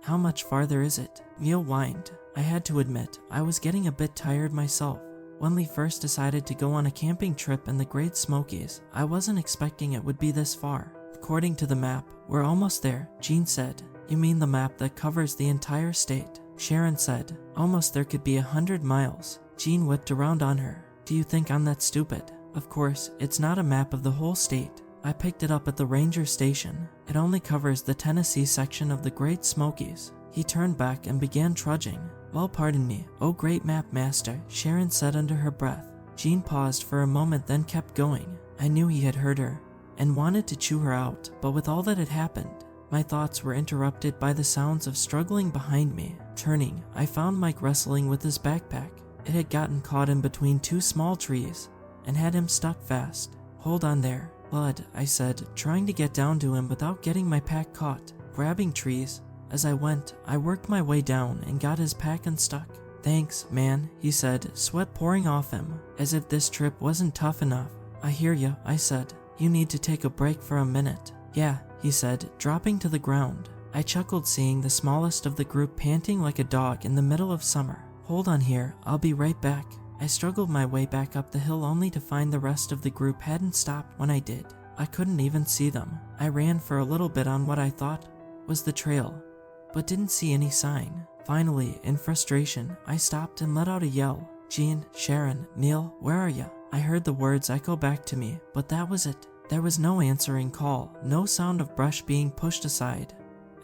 How much farther is it? Neil whined. I had to admit, I was getting a bit tired myself. When we first decided to go on a camping trip in the Great Smokies, I wasn't expecting it would be this far. According to the map, we're almost there, Jean said. You mean the map that covers the entire state? Sharon said. Almost. There could be 100 miles. Jean whipped around on her. Do you think I'm that stupid? Of course, it's not a map of the whole state. I picked it up at the ranger station. It only covers the Tennessee section of the Great Smokies. He turned back and began trudging. Well, pardon me, oh great map master, Sharon said under her breath. Jean paused for a moment, then kept going. I knew he had heard her and wanted to chew her out, but with all that had happened, my thoughts were interrupted by the sounds of struggling behind me. Turning, I found Mike wrestling with his backpack. It had gotten caught in between two small trees and had him stuck fast. Hold on there, bud, I said, trying to get down to him without getting my pack caught. Grabbing trees, as I went, I worked my way down and got his pack unstuck. Thanks, man, he said, sweat pouring off him, as if this trip wasn't tough enough. I hear ya, I said. You need to take a break for a minute. Yeah, he said, dropping to the ground. I chuckled seeing the smallest of the group panting like a dog in the middle of summer. Hold on here, I'll be right back. I struggled my way back up the hill only to find the rest of the group hadn't stopped when I did. I couldn't even see them. I ran for a little bit on what I thought was the trail, but didn't see any sign. Finally, in frustration, I stopped and let out a yell. Jean, Sharon, Neil, where are ya? I heard the words echo back to me, but that was it. There was no answering call, no sound of brush being pushed aside.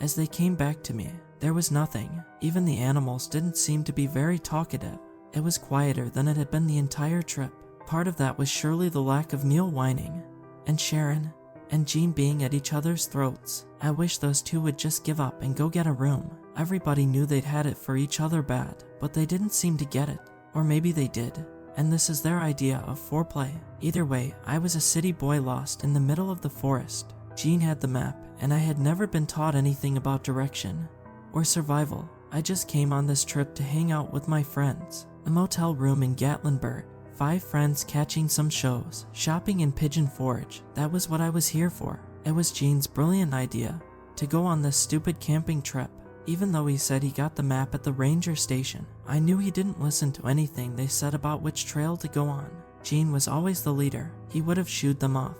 As they came back to me, there was nothing. Even the animals didn't seem to be very talkative. It was quieter than it had been the entire trip. Part of that was surely the lack of Neil whining, and Sharon and Jean being at each other's throats. I wish those two would just give up and go get a room. Everybody knew they'd had it for each other bad, but they didn't seem to get it. Or maybe they did, and this is their idea of foreplay. Either way, I was a city boy lost in the middle of the forest. Jean had the map, and I had never been taught anything about direction or survival. I just came on this trip to hang out with my friends. A motel room in Gatlinburg, 5 friends catching some shows, shopping in Pigeon Forge. That was what I was here for. It was Jean's brilliant idea to go on this stupid camping trip. Even though he said he got the map at the ranger station, I knew he didn't listen to anything they said about which trail to go on. Jean was always the leader. He would have shooed them off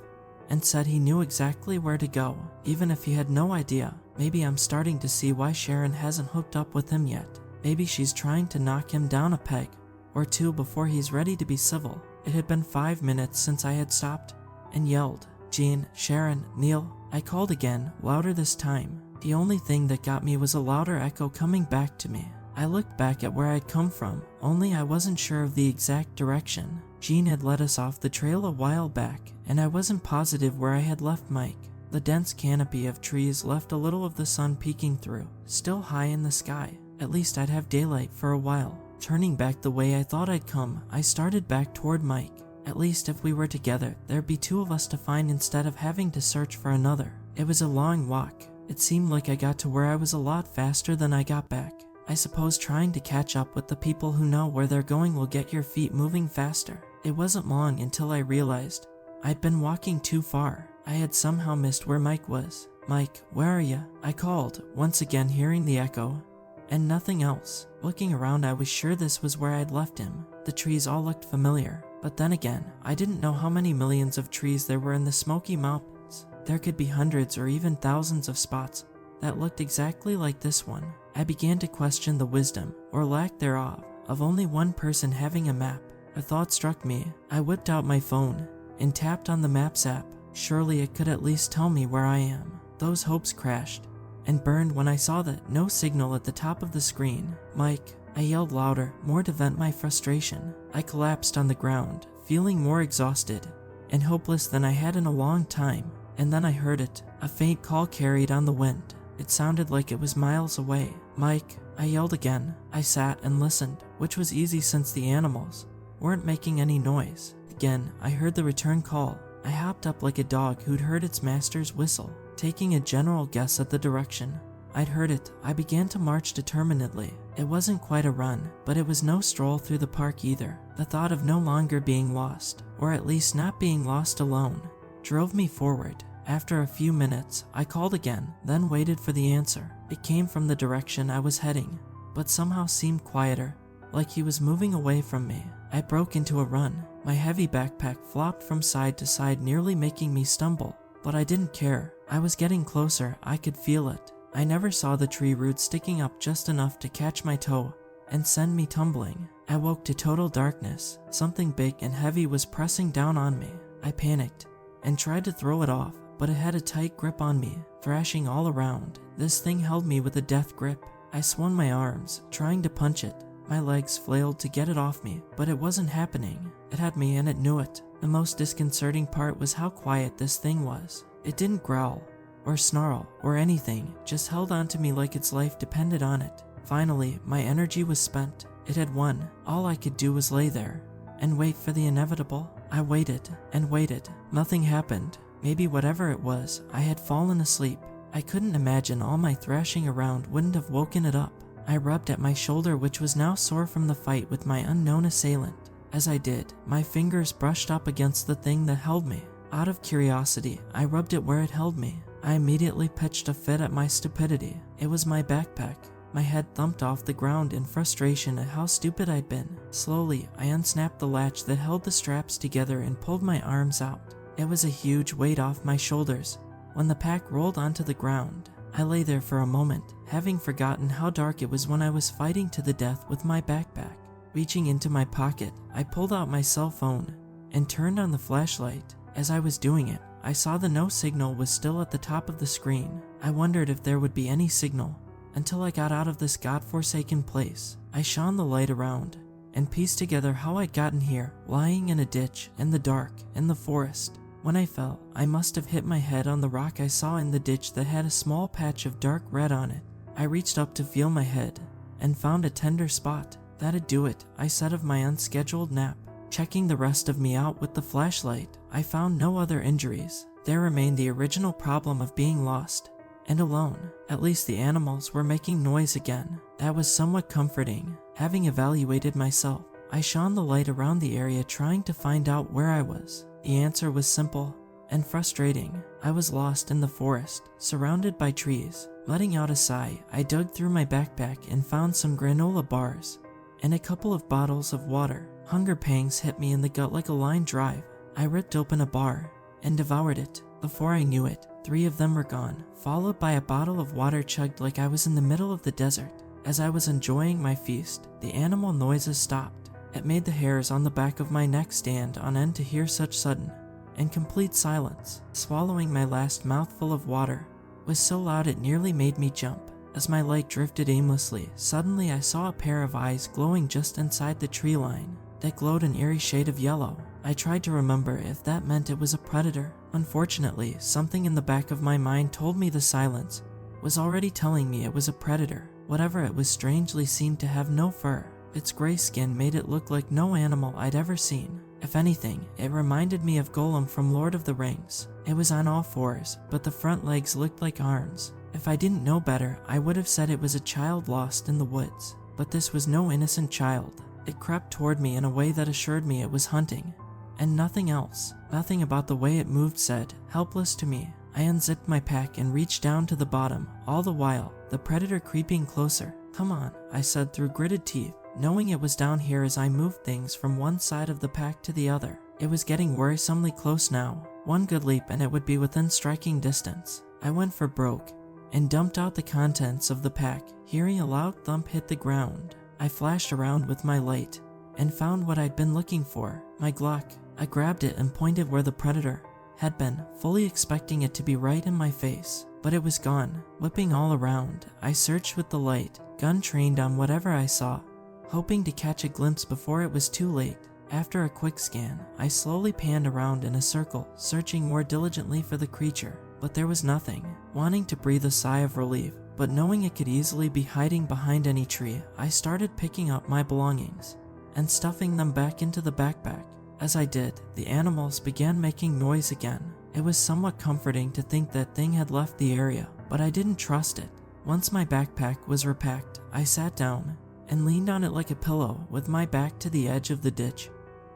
and said he knew exactly where to go, even if he had no idea. Maybe I'm starting to see why Sharon hasn't hooked up with him yet. Maybe she's trying to knock him down a peg or two before he's ready to be civil. It had been 5 minutes since I had stopped and yelled, Jean, Sharon, Neil. I called again, louder this time. The only thing that got me was a louder echo coming back to me. I looked back at where I'd come from, only I wasn't sure of the exact direction. Jean had led us off the trail a while back, and I wasn't positive where I had left Mike. The dense canopy of trees left a little of the sun peeking through, still high in the sky. At least I'd have daylight for a while. Turning back the way I thought I'd come, I started back toward Mike. At least if we were together, there'd be 2 of us to find instead of having to search for another. It was a long walk. It seemed like I got to where I was a lot faster than I got back. I suppose trying to catch up with the people who know where they're going will get your feet moving faster. It wasn't long until I realized I'd been walking too far. I had somehow missed where Mike was. Mike, where are ya? I called, once again hearing the echo, and nothing else. Looking around, I was sure this was where I'd left him. The trees all looked familiar, but then again, I didn't know how many millions of trees there were in the Smoky Mountains. There could be hundreds or even thousands of spots that looked exactly like this one. I began to question the wisdom, or lack thereof, of only one person having a map. A thought struck me. I whipped out my phone and tapped on the Maps app. Surely it could at least tell me where I am. Those hopes crashed and burned when I saw that no signal at the top of the screen. Mike, I yelled louder, more to vent my frustration. I collapsed on the ground, feeling more exhausted and hopeless than I had in a long time. And then I heard it, a faint call carried on the wind. It sounded like it was miles away. Mike, I yelled again. I sat and listened, which was easy since the animals weren't making any noise. Again, I heard the return call. I hopped up like a dog who'd heard its master's whistle, taking a general guess at the direction. I'd heard it. I began to march determinedly. It wasn't quite a run, but it was no stroll through the park either. The thought of no longer being lost, or at least not being lost alone, drove me forward. After a few minutes, I called again, then waited for the answer. It came from the direction I was heading, but somehow seemed quieter, like he was moving away from me. I broke into a run. My heavy backpack flopped from side to side, nearly making me stumble, but I didn't care. I was getting closer, I could feel it. I never saw the tree roots sticking up just enough to catch my toe and send me tumbling. I woke to total darkness. Something big and heavy was pressing down on me. I panicked and tried to throw it off, but it had a tight grip on me, thrashing all around. This thing held me with a death grip. I swung my arms, trying to punch it. My legs flailed to get it off me, but it wasn't happening. It had me and it knew it. The most disconcerting part was how quiet this thing was. It didn't growl or snarl or anything, just held onto me like its life depended on it. Finally, my energy was spent. It had won. All I could do was lay there and wait for the inevitable. I waited and waited. Nothing happened. Maybe whatever it was, I had fallen asleep. I couldn't imagine all my thrashing around wouldn't have woken it up. I rubbed at my shoulder, which was now sore from the fight with my unknown assailant. As I did, my fingers brushed up against the thing that held me. Out of curiosity, I rubbed it where it held me. I immediately pitched a fit at my stupidity. It was my backpack. My head thumped off the ground in frustration at how stupid I'd been. Slowly, I unsnapped the latch that held the straps together and pulled my arms out. It was a huge weight off my shoulders. When the pack rolled onto the ground, I lay there for a moment, having forgotten how dark it was when I was fighting to the death with my backpack. Reaching into my pocket, I pulled out my cell phone and turned on the flashlight. As I was doing it, I saw the no signal was still at the top of the screen. I wondered if there would be any signal until I got out of this godforsaken place. I shone the light around and pieced together how I'd gotten here, lying in a ditch in the dark in the forest. When I fell, I must have hit my head on the rock I saw in the ditch that had a small patch of dark red on it. I reached up to feel my head and found a tender spot. That'd do it, I said of my unscheduled nap. Checking the rest of me out with the flashlight, I found no other injuries. There remained the original problem of being lost and alone. At least the animals were making noise again. That was somewhat comforting. Having evaluated myself, I shone the light around the area, trying to find out where I was. The answer was simple and frustrating. I was lost in the forest, surrounded by trees. Letting out a sigh, I dug through my backpack and found some granola bars and a couple of bottles of water. Hunger pangs hit me in the gut like a line drive. I ripped open a bar and devoured it. Before I knew it, 3 of them were gone, followed by a bottle of water chugged like I was in the middle of the desert. As I was enjoying my feast, the animal noises stopped. It made the hairs on the back of my neck stand on end to hear such sudden and complete silence. Swallowing my last mouthful of water was so loud it nearly made me jump. As my light drifted aimlessly, suddenly I saw a pair of eyes glowing just inside the tree line that glowed an eerie shade of yellow. I tried to remember if that meant it was a predator. Unfortunately, something in the back of my mind told me the silence was already telling me it was a predator. Whatever it was strangely seemed to have no fur. Its gray skin made it look like no animal I'd ever seen. If anything, it reminded me of Gollum from Lord of the Rings. It was on all fours, but the front legs looked like arms. If I didn't know better, I would have said it was a child lost in the woods. But this was no innocent child. It crept toward me in a way that assured me it was hunting, and nothing else. Nothing about the way it moved said, helpless to me. I unzipped my pack and reached down to the bottom, all the while, the predator creeping closer. "Come on," I said through gritted teeth, knowing it was down here as I moved things from one side of the pack to the other. It was getting worrisomely close now. One good leap and it would be within striking distance. I went for broke and dumped out the contents of the pack. Hearing a loud thump hit the ground, I flashed around with my light and found what I'd been looking for, my Glock. I grabbed it and pointed where the predator had been, fully expecting it to be right in my face. But it was gone. Whipping all around, I searched with the light, gun trained on whatever I saw, hoping to catch a glimpse before it was too late. After a quick scan, I slowly panned around in a circle, searching more diligently for the creature, but there was nothing. Wanting to breathe a sigh of relief, but knowing it could easily be hiding behind any tree, I started picking up my belongings and stuffing them back into the backpack. As I did, the animals began making noise again. It was somewhat comforting to think that thing had left the area, but I didn't trust it. Once my backpack was repacked, I sat down and leaned on it like a pillow with my back to the edge of the ditch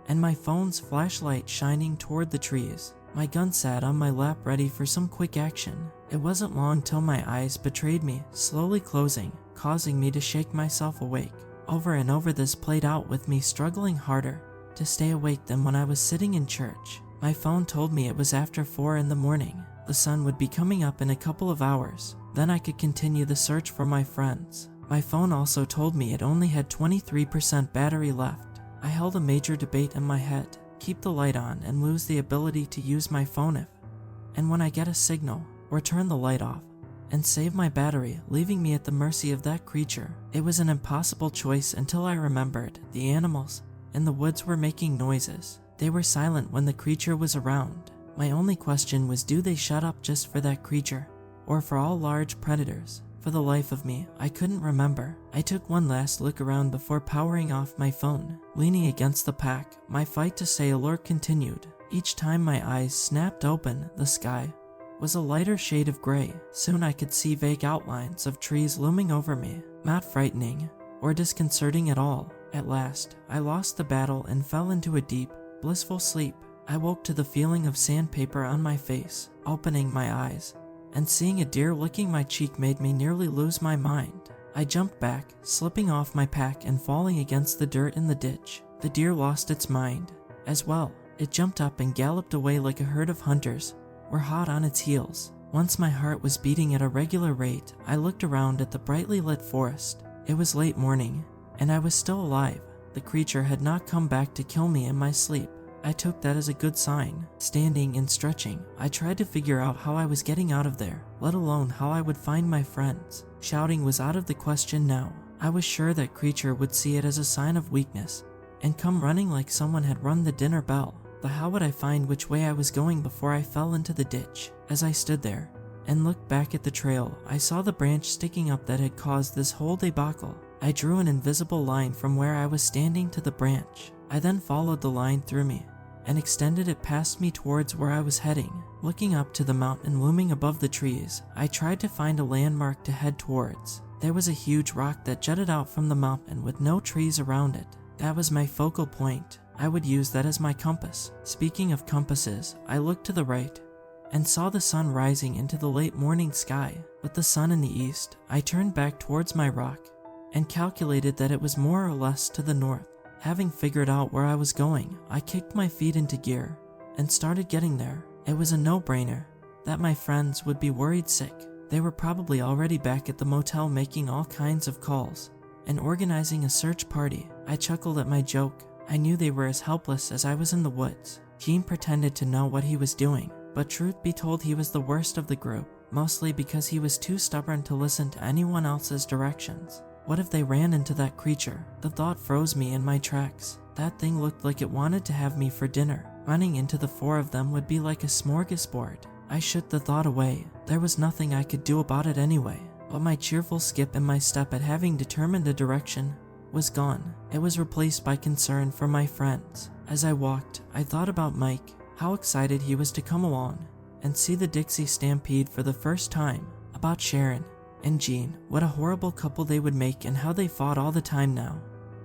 and my phone's flashlight shining toward the trees. My gun sat on my lap ready for some quick action. It wasn't long till my eyes betrayed me, slowly closing, causing me to shake myself awake. Over and over this played out with me struggling harder to stay awake than when I was sitting in church. My phone told me it was after 4 in the morning. The sun would be coming up in a couple of hours. Then I could continue the search for my friends. My phone also told me it only had 23% battery left. I held a major debate in my head. Keep the light on and lose the ability to use my phone if and when I get a signal, or turn the light off and save my battery, leaving me at the mercy of that creature. It was an impossible choice until I remembered the animals in the woods were making noises. They were silent when the creature was around. My only question was, do they shut up just for that creature, or for all large predators? For the life of me, I couldn't remember. I took one last look around before powering off my phone. Leaning against the pack, my fight to Saylor continued. Each time my eyes snapped open, the sky was a lighter shade of gray. Soon I could see vague outlines of trees looming over me. Not frightening or disconcerting at all. At last, I lost the battle and fell into a deep, blissful sleep. I woke to the feeling of sandpaper on my face. Opening my eyes and seeing a deer licking my cheek made me nearly lose my mind. I jumped back, slipping off my pack and falling against the dirt in the ditch. The deer lost its mind as well. It jumped up and galloped away like a herd of hunters were hot on its heels. Once my heart was beating at a regular rate, I looked around at the brightly lit forest. It was late morning, and I was still alive. The creature had not come back to kill me in my sleep. I took that as a good sign. Standing and stretching, I tried to figure out how I was getting out of there, let alone how I would find my friends. Shouting was out of the question now. I was sure that creature would see it as a sign of weakness and come running like someone had rung the dinner bell. But how would I find which way I was going before I fell into the ditch? As I stood there and looked back at the trail, I saw the branch sticking up that had caused this whole debacle. I drew an invisible line from where I was standing to the branch. I then followed the line through me and extended it past me towards where I was heading. Looking up to the mountain looming above the trees, I tried to find a landmark to head towards. There was a huge rock that jutted out from the mountain with no trees around it. That was my focal point. I would use that as my compass. Speaking of compasses, I looked to the right and saw the sun rising into the late morning sky. With the sun in the east, I turned back towards my rock and calculated that it was more or less to the north. Having figured out where I was going, I kicked my feet into gear and started getting there. It was a no-brainer that my friends would be worried sick. They were probably already back at the motel making all kinds of calls and organizing a search party. I chuckled at my joke. I knew they were as helpless as I was in the woods. Gene pretended to know what he was doing, but truth be told, he was the worst of the group, mostly because he was too stubborn to listen to anyone else's directions. What if they ran into that creature? The thought froze me in my tracks. That thing looked like it wanted to have me for dinner. Running into the 4 of them would be like a smorgasbord. I shook the thought away. There was nothing I could do about it anyway. But my cheerful skip and my step at having determined a direction was gone. It was replaced by concern for my friends. As I walked, I thought about Mike, how excited he was to come along and see the Dixie Stampede for the first time. About Sharon and Jean, what a horrible couple they would make and how they fought all the time now,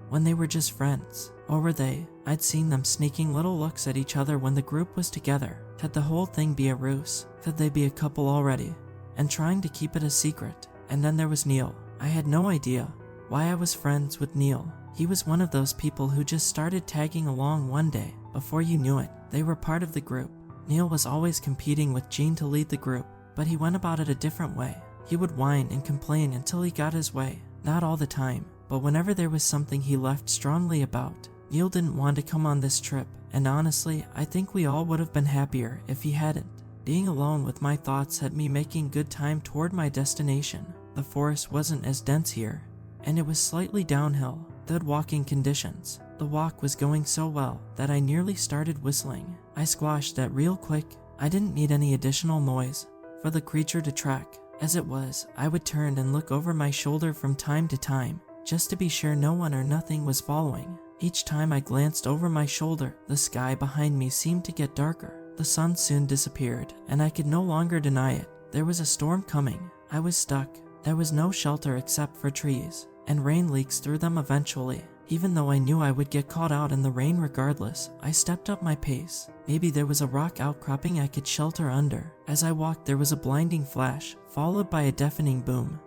when they were just friends. Or were they? I'd seen them sneaking little looks at each other when the group was together. Could the whole thing be a ruse? Could they be a couple already and trying to keep it a secret? And then there was Neil. I had no idea why I was friends with Neil. He was one of those people who just started tagging along one day. Before you knew it, they were part of the group. Neil was always competing with Jean to lead the group, but he went about it a different way. He would whine and complain until he got his way. Not all the time, but whenever there was something he left strongly about. Neil didn't want to come on this trip, and honestly, I think we all would have been happier if he hadn't. Being alone with my thoughts had me making good time toward my destination. The forest wasn't as dense here, and it was slightly downhill. Good walking conditions. The walk was going so well that I nearly started whistling. I squashed that real quick. I didn't need any additional noise for the creature to track. As it was, I would turn and look over my shoulder from time to time, just to be sure no one or nothing was following. Each time I glanced over my shoulder, the sky behind me seemed to get darker. The sun soon disappeared, and I could no longer deny it. There was a storm coming. I was stuck. There was no shelter except for trees, and rain leaks through them eventually. Even though I knew I would get caught out in the rain regardless, I stepped up my pace. Maybe there was a rock outcropping I could shelter under. As I walked, there was a blinding flash, followed by a deafening boom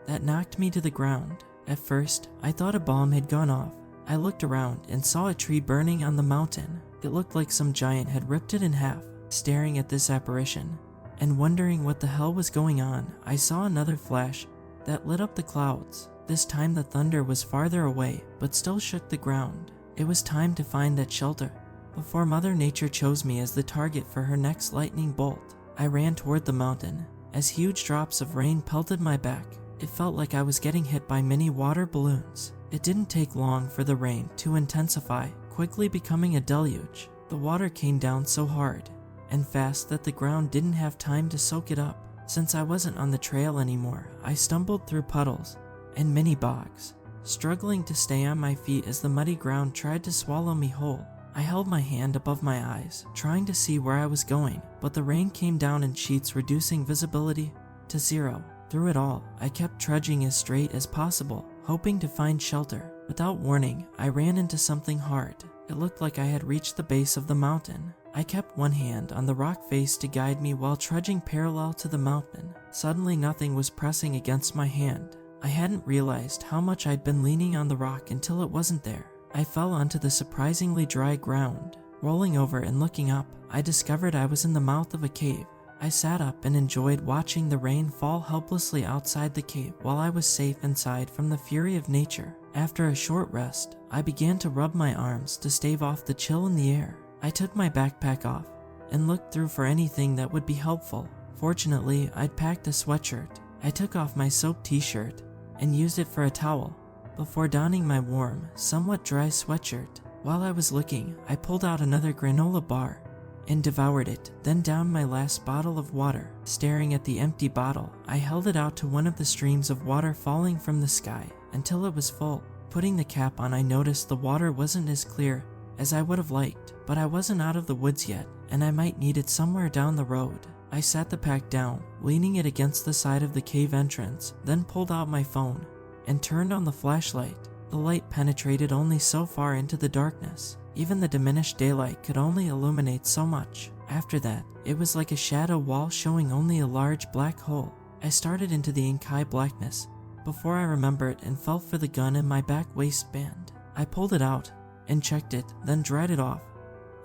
that knocked me to the ground. At first, I thought a bomb had gone off. I looked around and saw a tree burning on the mountain. It looked like some giant had ripped it in half. Staring at this apparition and wondering what the hell was going on, I saw another flash that lit up the clouds. This time the thunder was farther away, but still shook the ground. It was time to find that shelter before Mother Nature chose me as the target for her next lightning bolt. I ran toward the mountain as huge drops of rain pelted my back. It felt like I was getting hit by mini water balloons. It didn't take long for the rain to intensify, quickly becoming a deluge. The water came down so hard and fast that the ground didn't have time to soak it up. Since I wasn't on the trail anymore, I stumbled through puddles and many bogs, struggling to stay on my feet as the muddy ground tried to swallow me whole. I held my hand above my eyes, trying to see where I was going, but the rain came down in sheets, reducing visibility to zero. Through it all, I kept trudging as straight as possible, hoping to find shelter. Without warning, I ran into something hard. It looked like I had reached the base of the mountain. I kept one hand on the rock face to guide me while trudging parallel to the mountain. Suddenly, nothing was pressing against my hand. I hadn't realized how much I'd been leaning on the rock until it wasn't there. I fell onto the surprisingly dry ground. Rolling over and looking up, I discovered I was in the mouth of a cave. I sat up and enjoyed watching the rain fall helplessly outside the cave while I was safe inside from the fury of nature. After a short rest, I began to rub my arms to stave off the chill in the air. I took my backpack off and looked through for anything that would be helpful. Fortunately, I'd packed a sweatshirt. I took off my soaked t-shirt and used it for a towel before donning my warm, somewhat dry sweatshirt. While I was looking, I pulled out another granola bar and devoured it, then downed my last bottle of water. Staring at the empty bottle, I held it out to one of the streams of water falling from the sky until it was full. Putting the cap on, I noticed the water wasn't as clear as I would have liked, but I wasn't out of the woods yet, and I might need it somewhere down the road. I sat the pack down, leaning it against the side of the cave entrance, then pulled out my phone and turned on the flashlight. The light penetrated only so far into the darkness. Even the diminished daylight could only illuminate so much. After that, it was like a shadow wall showing only a large black hole. I started into the inky blackness before I remembered and felt for the gun in my back waistband. I pulled it out and checked it, then dried it off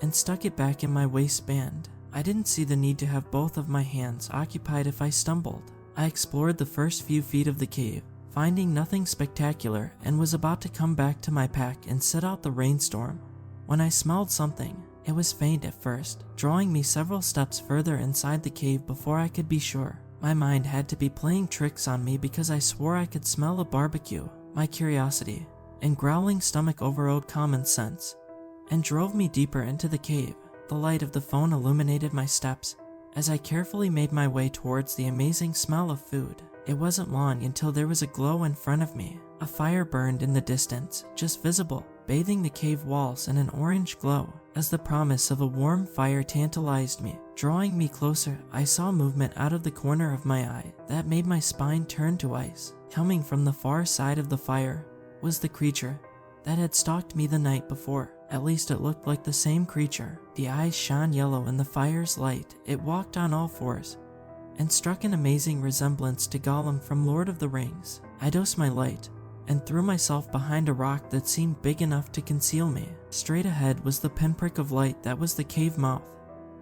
and stuck it back in my waistband. I didn't see the need to have both of my hands occupied if I stumbled. I explored the first few feet of the cave, finding nothing spectacular, and was about to come back to my pack and sit out the rainstorm when I smelled something. It was faint at first, drawing me several steps further inside the cave before I could be sure. My mind had to be playing tricks on me because I swore I could smell a barbecue. My curiosity and growling stomach overrode common sense and drove me deeper into the cave. The light of the phone illuminated my steps as I carefully made my way towards the amazing smell of food. It wasn't long until there was a glow in front of me. A fire burned in the distance, just visible, bathing the cave walls in an orange glow. As the promise of a warm fire tantalized me, drawing me closer, I saw movement out of the corner of my eye that made my spine turn to ice. Coming from the far side of the fire was the creature that had stalked me the night before. At least it looked like the same creature. The eyes shone yellow in the fire's light. It walked on all fours and struck an amazing resemblance to Gollum from Lord of the Rings. I dosed my light and threw myself behind a rock that seemed big enough to conceal me. Straight ahead was the pinprick of light that was the cave mouth,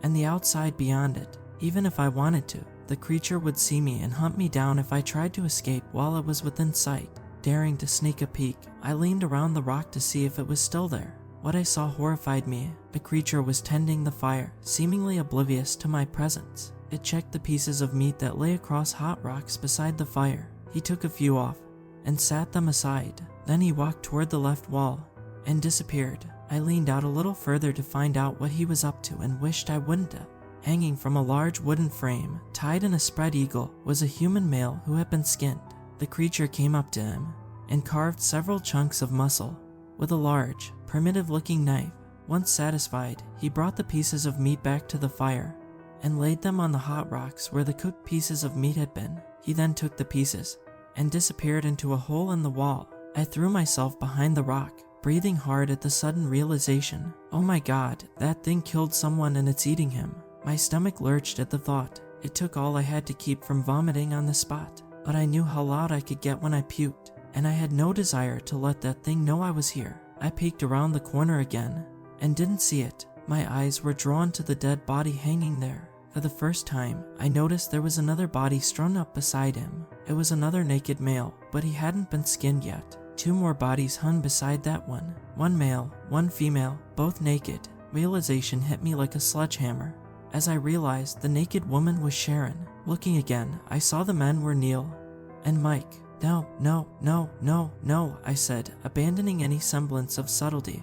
and the outside beyond it. Even if I wanted to, the creature would see me and hunt me down if I tried to escape while it was within sight. Daring to sneak a peek, I leaned around the rock to see if it was still there. What I saw horrified me. The creature was tending the fire, seemingly oblivious to my presence. It checked the pieces of meat that lay across hot rocks beside the fire. He took a few off and sat them aside. Then he walked toward the left wall and disappeared. I leaned out a little further to find out what he was up to and wished I wouldn't have. Hanging from a large wooden frame, tied in a spread eagle, was a human male who had been skinned. The creature came up to him and carved several chunks of muscle with a large, primitive-looking knife. Once satisfied, he brought the pieces of meat back to the fire and laid them on the hot rocks where the cooked pieces of meat had been. He then took the pieces and disappeared into a hole in the wall. I threw myself behind the rock, breathing hard at the sudden realization. Oh my god, that thing killed someone and it's eating him. My stomach lurched at the thought. It took all I had to keep from vomiting on the spot, but I knew how loud I could get when I puked, and I had no desire to let that thing know I was here. I peeked around the corner again, and didn't see it. My eyes were drawn to the dead body hanging there. For the first time, I noticed there was another body strung up beside him. It was another naked male, but he hadn't been skinned yet. 2 more bodies hung beside that one. 1 male, 1 female, both naked. Realization hit me like a sledgehammer. As I realized, the naked woman was Sharon. Looking again, I saw the men were Neil and Mike. No, no, no, no, no, I said, abandoning any semblance of subtlety,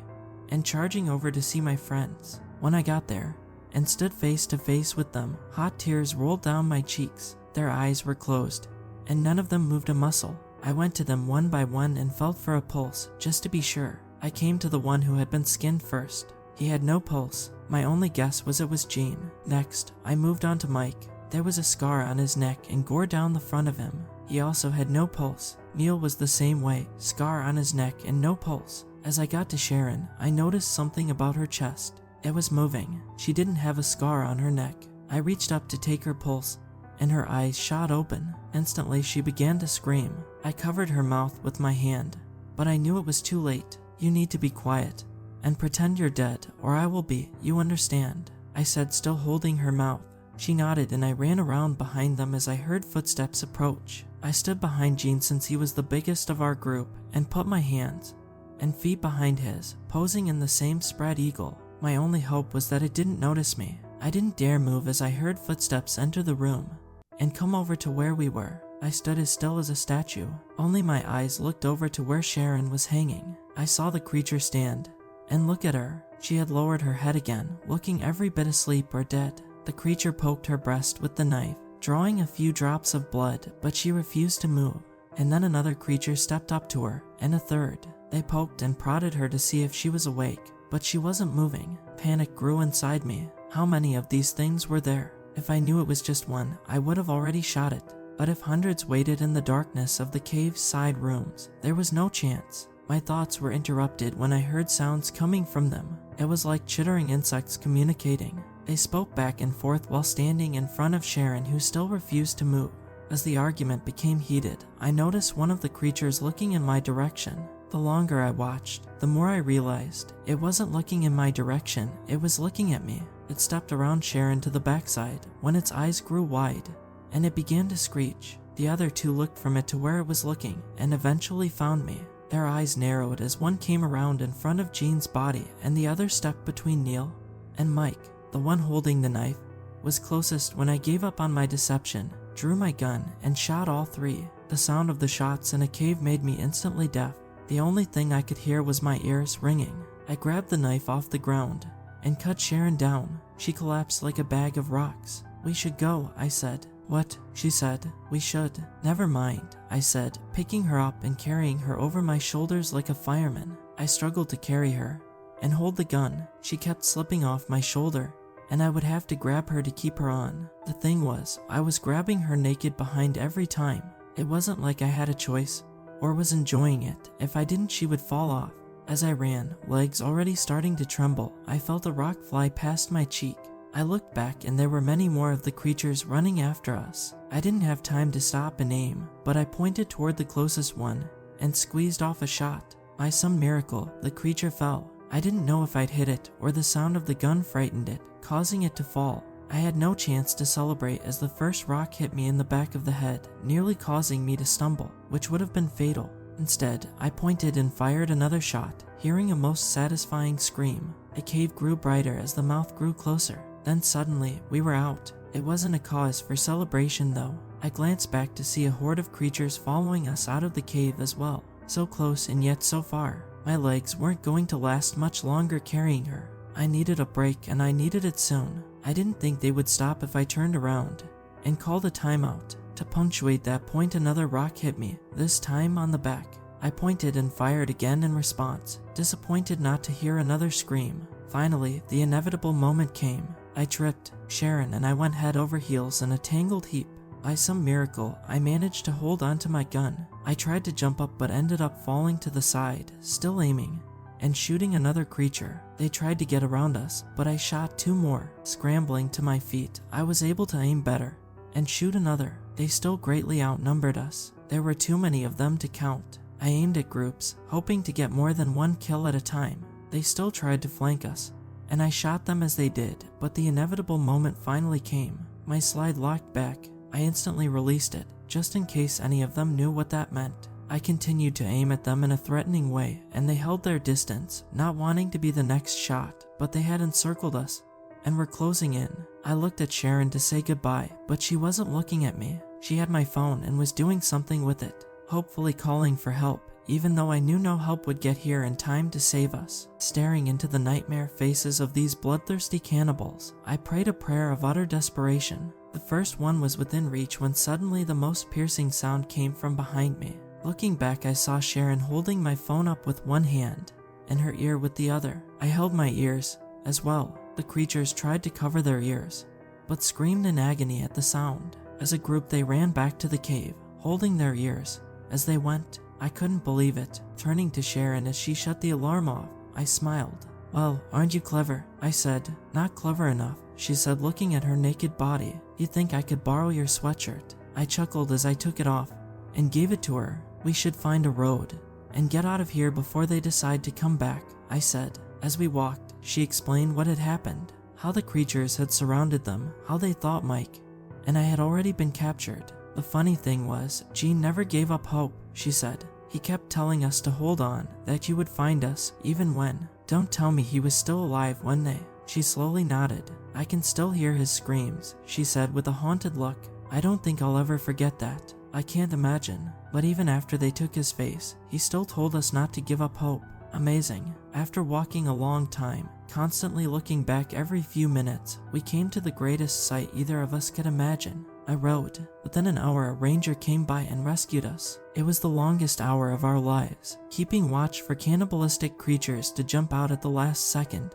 and charging over to see my friends. When I got there, and stood face to face with them, hot tears rolled down my cheeks. Their eyes were closed, and none of them moved a muscle. I went to them one by one and felt for a pulse, just to be sure. I came to the one who had been skinned first. He had no pulse. My only guess was it was Gene. Next, I moved on to Mike. There was a scar on his neck and gore down the front of him. He also had no pulse. Neil was the same way, scar on his neck and no pulse. As I got to Sharon, I noticed something about her chest. It was moving. She didn't have a scar on her neck. I reached up to take her pulse, and her eyes shot open. Instantly, she began to scream. I covered her mouth with my hand, but I knew it was too late. You need to be quiet and pretend you're dead, or I will be, you understand, I said, still holding her mouth. She nodded and I ran around behind them as I heard footsteps approach. I stood behind Gene since he was the biggest of our group and put my hands and feet behind his, posing in the same spread eagle. My only hope was that it didn't notice me. I didn't dare move as I heard footsteps enter the room and come over to where we were. I stood as still as a statue. Only my eyes looked over to where Sharon was hanging. I saw the creature stand and look at her. She had lowered her head again, looking every bit asleep or dead. The creature poked her breast with the knife, drawing a few drops of blood, but she refused to move. And then another creature stepped up to her, and a third. They poked and prodded her to see if she was awake, but she wasn't moving. Panic grew inside me. How many of these things were there? If I knew it was just one, I would have already shot it. But if hundreds waited in the darkness of the cave's side rooms, there was no chance. My thoughts were interrupted when I heard sounds coming from them. It was like chittering insects communicating. They spoke back and forth while standing in front of Sharon, who still refused to move. As the argument became heated, I noticed one of the creatures looking in my direction. The longer I watched, the more I realized it wasn't looking in my direction, it was looking at me. It stepped around Sharon to the backside when its eyes grew wide, and it began to screech. The other 2 looked from it to where it was looking and eventually found me. Their eyes narrowed as one came around in front of Gene's body and the other stepped between Neil and Mike. The one holding the knife was closest when I gave up on my deception, drew my gun, and shot all 3. The sound of the shots in a cave made me instantly deaf. The only thing I could hear was my ears ringing. I grabbed the knife off the ground and cut Sharon down. She collapsed like a bag of rocks. "We should go," I said. "What?" she said. "We should." "Never mind," I said, picking her up and carrying her over my shoulders like a fireman. I struggled to carry her and hold the gun. She kept slipping off my shoulder, and I would have to grab her to keep her on. The thing was, I was grabbing her naked behind every time. It wasn't like I had a choice or was enjoying it. If I didn't, she would fall off. As I ran, legs already starting to tremble, I felt a rock fly past my cheek. I looked back and there were many more of the creatures running after us. I didn't have time to stop and aim, but I pointed toward the closest one and squeezed off a shot. By some miracle, the creature fell. I didn't know if I'd hit it or the sound of the gun frightened it, causing it to fall. I had no chance to celebrate as the first rock hit me in the back of the head, nearly causing me to stumble, which would have been fatal. Instead, I pointed and fired another shot, hearing a most satisfying scream. The cave grew brighter as the mouth grew closer. Then suddenly, we were out. It wasn't a cause for celebration though. I glanced back to see a horde of creatures following us out of the cave as well. So close and yet so far. My legs weren't going to last much longer carrying her. I needed a break and I needed it soon. I didn't think they would stop if I turned around and called a timeout. To punctuate that point, another rock hit me, this time on the back. I pointed and fired again in response, disappointed not to hear another scream. Finally, the inevitable moment came. I tripped Sharon and I went head over heels in a tangled heap. By some miracle, I managed to hold onto my gun. I tried to jump up but ended up falling to the side, still aiming, and shooting another creature. They tried to get around us, but I shot 2 more. Scrambling to my feet, I was able to aim better and shoot another. They still greatly outnumbered us. There were too many of them to count. I aimed at groups, hoping to get more than 1 kill at a time. They still tried to flank us, and I shot them as they did, but the inevitable moment finally came. My slide locked back. I instantly released it, just in case any of them knew what that meant. I continued to aim at them in a threatening way, and they held their distance, not wanting to be the next shot, but they had encircled us and were closing in. I looked at Sharon to say goodbye, but she wasn't looking at me. She had my phone and was doing something with it, hopefully calling for help, even though I knew no help would get here in time to save us. Staring into the nightmare faces of these bloodthirsty cannibals, I prayed a prayer of utter desperation. The first one was within reach when suddenly the most piercing sound came from behind me. Looking back, I saw Sharon holding my phone up with one hand and her ear with the other. I held my ears as well. The creatures tried to cover their ears, but screamed in agony at the sound. As a group, they ran back to the cave, holding their ears. As they went, I couldn't believe it. Turning to Sharon as she shut the alarm off, I smiled. "Well, aren't you clever?" I said. "Not clever enough," she said, looking at her naked body. "You think I could borrow your sweatshirt?" I chuckled as I took it off and gave it to her. "We should find a road and get out of here before they decide to come back," I said. As we walked, she explained what had happened, how the creatures had surrounded them, how they thought Mike and I had already been captured. The funny thing was, Gene never gave up hope, she said. He kept telling us to hold on, that you would find us, even when. Don't tell me he was still alive one day. She slowly nodded. I can still hear his screams, she said with a haunted look. I don't think I'll ever forget that. I can't imagine. But even after they took his face, he still told us not to give up hope. Amazing. After walking a long time, constantly looking back every few minutes, we came to the greatest sight either of us could imagine. I rode. Within an hour, a ranger came by and rescued us. It was the longest hour of our lives, keeping watch for cannibalistic creatures to jump out at the last second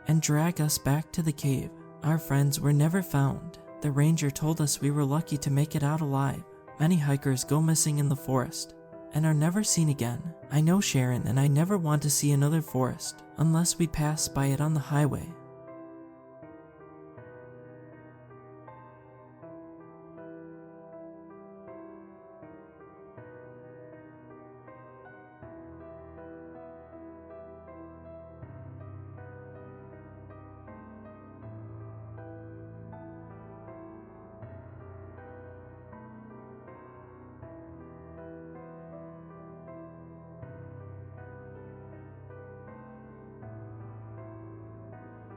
and drag us back to the cave. Our friends were never found. The ranger told us we were lucky to make it out alive. Many hikers go missing in the forest and are never seen again. I know Sharon, and I never want to see another forest unless we pass by it on the highway.